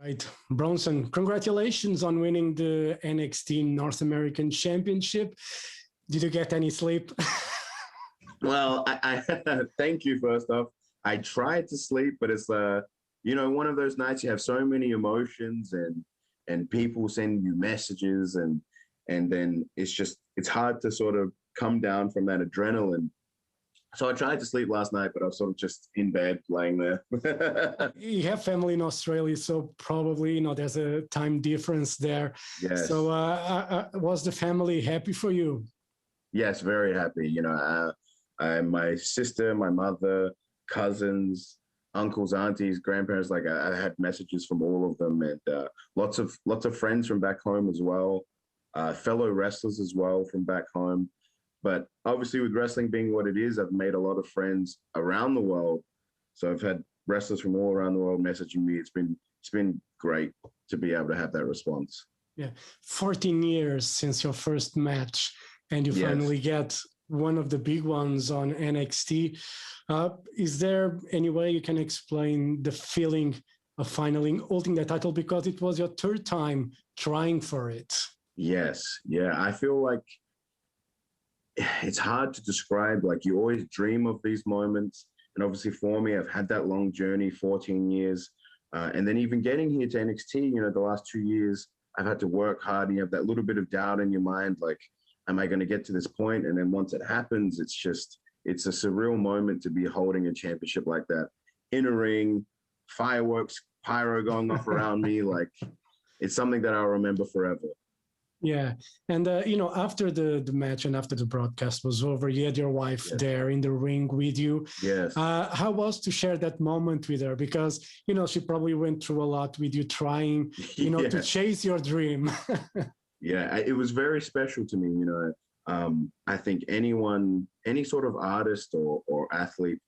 Right. Bronson, congratulations on winning the NXT North American Championship. Did you get any sleep? Well, I thank you first off. I tried to sleep, but it's one of those nights you have so many emotions and people send you messages and then it's hard to sort of come down from that adrenaline. So I tried to sleep last night, but I was sort of just in bed laying there. You have family in Australia, so probably, there's a time difference there. Yes. So was the family happy for you? Yes, very happy. My sister, my mother, cousins, uncles, aunties, grandparents, I had messages from all of them, and lots of friends from back home as well, fellow wrestlers as well from back home. But obviously with wrestling being what it is, I've made a lot of friends around the world. So I've had wrestlers from all around the world messaging me. It's been great to be able to have that response. Yeah. 14 years since your first match, and you finally get one of the big ones on NXT. Is there any way you can explain the feeling of finally holding that title? Because it was your third time trying for it. Yes. Yeah. I feel like it's hard to describe. Like, you always dream of these moments. And obviously for me, I've had that long journey, 14 years. And then even getting here to NXT, the last 2 years, I've had to work hard, and you have that little bit of doubt in your mind. Like, am I going to get to this point? And then once it happens, it's a surreal moment to be holding a championship like that in a ring, fireworks, pyro going off around me. Like, it's something that I'll remember forever. Yeah. And, after the match and after the broadcast was over, you had your wife there in the ring with you. Yes. How was to share that moment with her? Because, she probably went through a lot with you trying, to chase your dream. Yeah, it was very special to me. I think any sort of artist or athlete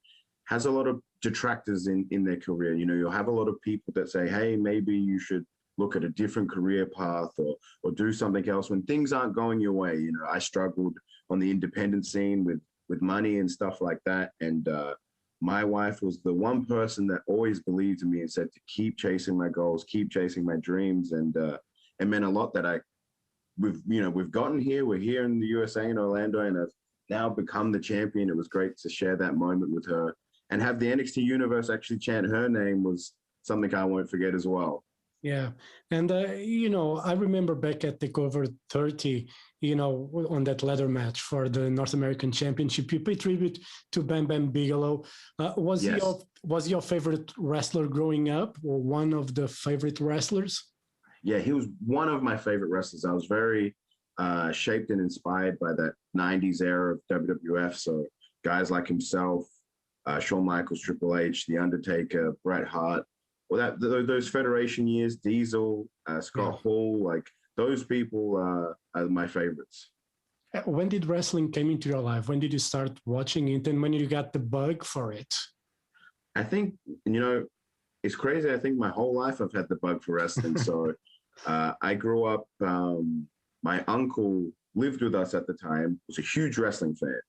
has a lot of detractors in their career. You'll have a lot of people that say, hey, maybe you should look at a different career path or do something else when things aren't going your way. I struggled on the independent scene with money and stuff like that. And my wife was the one person that always believed in me and said to keep chasing my goals, keep chasing my dreams. And it meant a lot that we've gotten here. We're here in the USA in Orlando, and I've now become the champion. It was great to share that moment with her and have the NXT universe actually chant her name was something I won't forget as well. Yeah. And, I remember back at TakeOver 30, on that ladder match for the North American Championship, you paid tribute to Bam Bam Bigelow. Was your favorite wrestler growing up, or one of the favorite wrestlers? Yeah, he was one of my favorite wrestlers. I was very shaped and inspired by that 90s era of WWF. So guys like himself, Shawn Michaels, Triple H, The Undertaker, Bret Hart, those Federation years, Diesel, Scott Hall, like those people are my favorites. When did wrestling came into your life? When did you start watching it, and when you got the bug for it? I think, it's crazy. I think my whole life I've had the bug for wrestling. So I grew up, my uncle lived with us at the time, was a huge wrestling fan.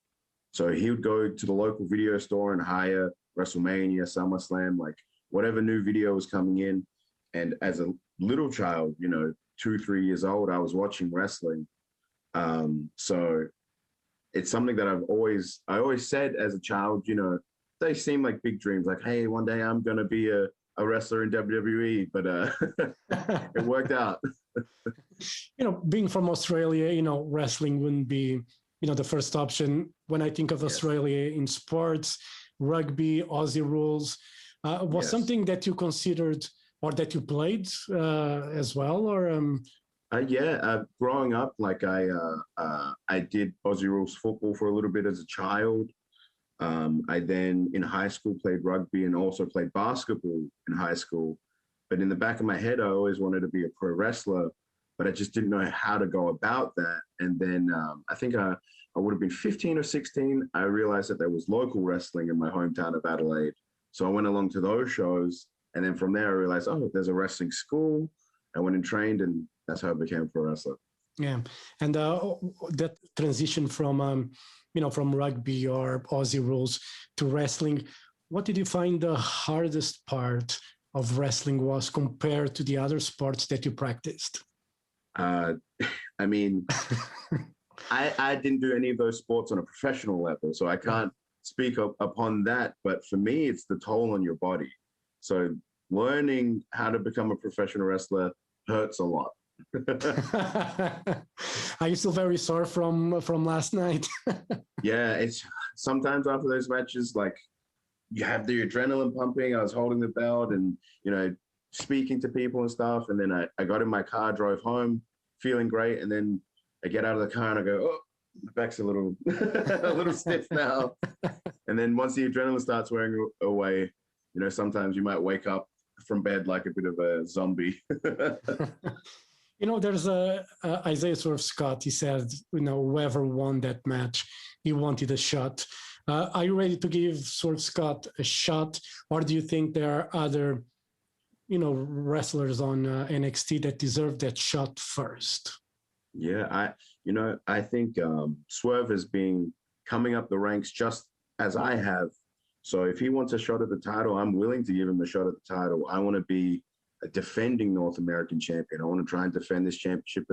So he would go to the local video store and hire WrestleMania, SummerSlam, like whatever new video was coming in. And as a little child, 2-3 years old, I was watching wrestling. So it's something that I always said as a child, they seem like big dreams, like, hey, one day I'm going to be a wrestler in WWE, but it worked out. Being from Australia, wrestling wouldn't be, the first option. When I think of Australia in sports, rugby, Aussie rules, was something that you considered or that you played as well, or? Growing up, like I did Aussie rules football for a little bit as a child. I then in high school played rugby and also played basketball in high school. But in the back of my head, I always wanted to be a pro wrestler, but I just didn't know how to go about that. And then I think I would have been 15 or 16. I realized that there was local wrestling in my hometown of Adelaide. So I went along to those shows. And then from there, I realized, there's a wrestling school. I went and trained, and that's how I became a pro wrestler. Yeah. And that transition from, from rugby or Aussie rules to wrestling, what did you find the hardest part of wrestling was compared to the other sports that you practiced? I mean, I didn't do any of those sports on a professional level, so I can't speak upon that. But for me, it's the toll on your body. So learning how to become a professional wrestler hurts a lot. Are you still very sore from last night? Yeah, it's sometimes after those matches, like you have the adrenaline pumping. I was holding the belt and, speaking to people and stuff. And then I got in my car, drove home, feeling great. And then I get out of the car and I go, oh, the back's a little a little stiff now. And then once the adrenaline starts wearing away, sometimes you might wake up from bed like a bit of a zombie. There's Isaiah sort of Scott. He said, whoever won that match, he wanted a shot. Are you ready to give sort of Scott a shot, or do you think there are other, wrestlers on NXT that deserve that shot first? Yeah, I think Swerve has been coming up the ranks just as I have. So if he wants a shot at the title, I'm willing to give him a shot at the title. I want to be a defending North American champion. I want to try and defend this championship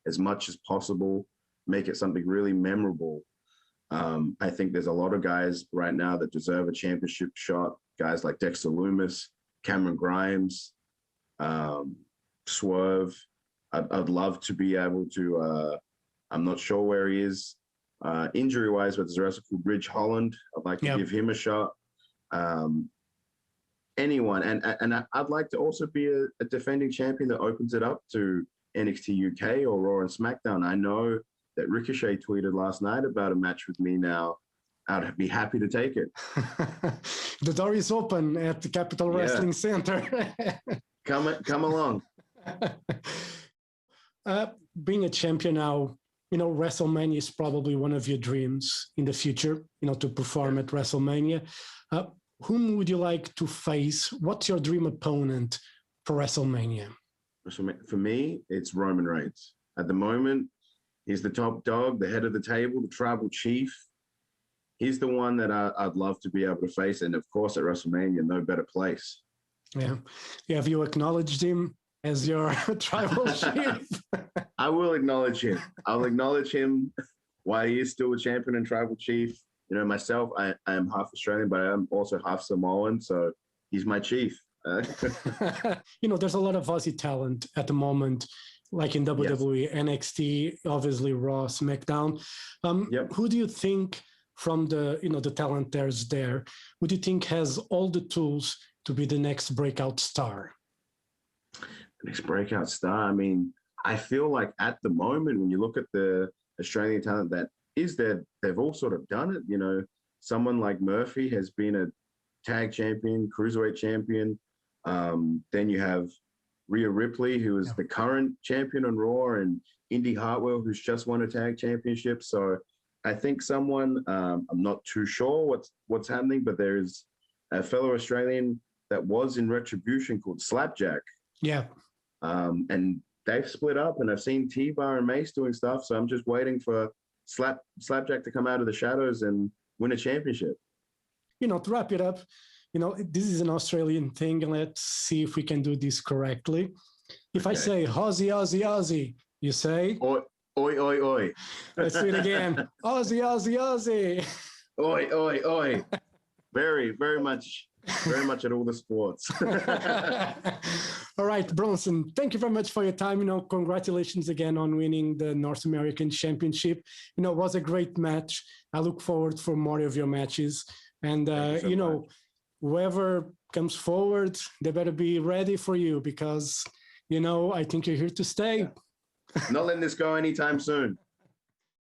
as much as possible, make it something really memorable. I think there's a lot of guys right now that deserve a championship shot. Guys like Dexter Lumis, Cameron Grimes, Swerve. I'd love to be able to, I'm not sure where he is injury-wise, but there's a wrestler called Ridge Holland. I'd like to give him a shot. Anyone. And I'd like to also be a defending champion that opens it up to NXT UK or Raw and SmackDown. I know that Ricochet tweeted last night about a match with me now. I'd be happy to take it. The door is open at the Capital Wrestling Center. Come along. Being a champion now, WrestleMania is probably one of your dreams in the future, to perform at WrestleMania. Whom would you like to face? What's your dream opponent for WrestleMania? For me, it's Roman Reigns. At the moment, he's the top dog, the head of the table, the tribal chief. He's the one that I'd love to be able to face. And of course, at WrestleMania, no better place. Yeah. Have you acknowledged him as your tribal chief? I will acknowledge him. I'll acknowledge him while he is still a champion and tribal chief. Myself, I am half Australian, but I am also half Samoan. So he's my chief. There's a lot of Aussie talent at the moment, like in WWE, NXT, obviously Raw, SmackDown. Who do you think from the talent there's there, who do you think has all the tools to be the next breakout star? Next breakout star? I mean, I feel like at the moment, when you look at the Australian talent that is there, they've all sort of done it. Someone like Murphy has been a tag champion, cruiserweight champion. Then you have Rhea Ripley, who is the current champion on Raw, and Indy Hartwell, who's just won a tag championship. So I think someone, I'm not too sure what's happening, but there's a fellow Australian that was in Retribution called Slapjack. Yeah. And they've split up, and I've seen T-Bar and Mace doing stuff. So I'm just waiting for Slapjack to come out of the shadows and win a championship. To wrap it up, this is an Australian thing, and let's see if we can do this correctly. If I say Aussie, Aussie, Aussie, you say? Oi, oi, oi, oi. Let's do it again. Aussie, Aussie, Aussie. Oi, oi, oi. Very, very much at all the sports. All right, Bronson, thank you very much for your time. Congratulations again on winning the North American Championship. It was a great match. I look forward for more of your matches. And, whoever comes forward, they better be ready for you because, I think you're here to stay. Not letting this go anytime soon.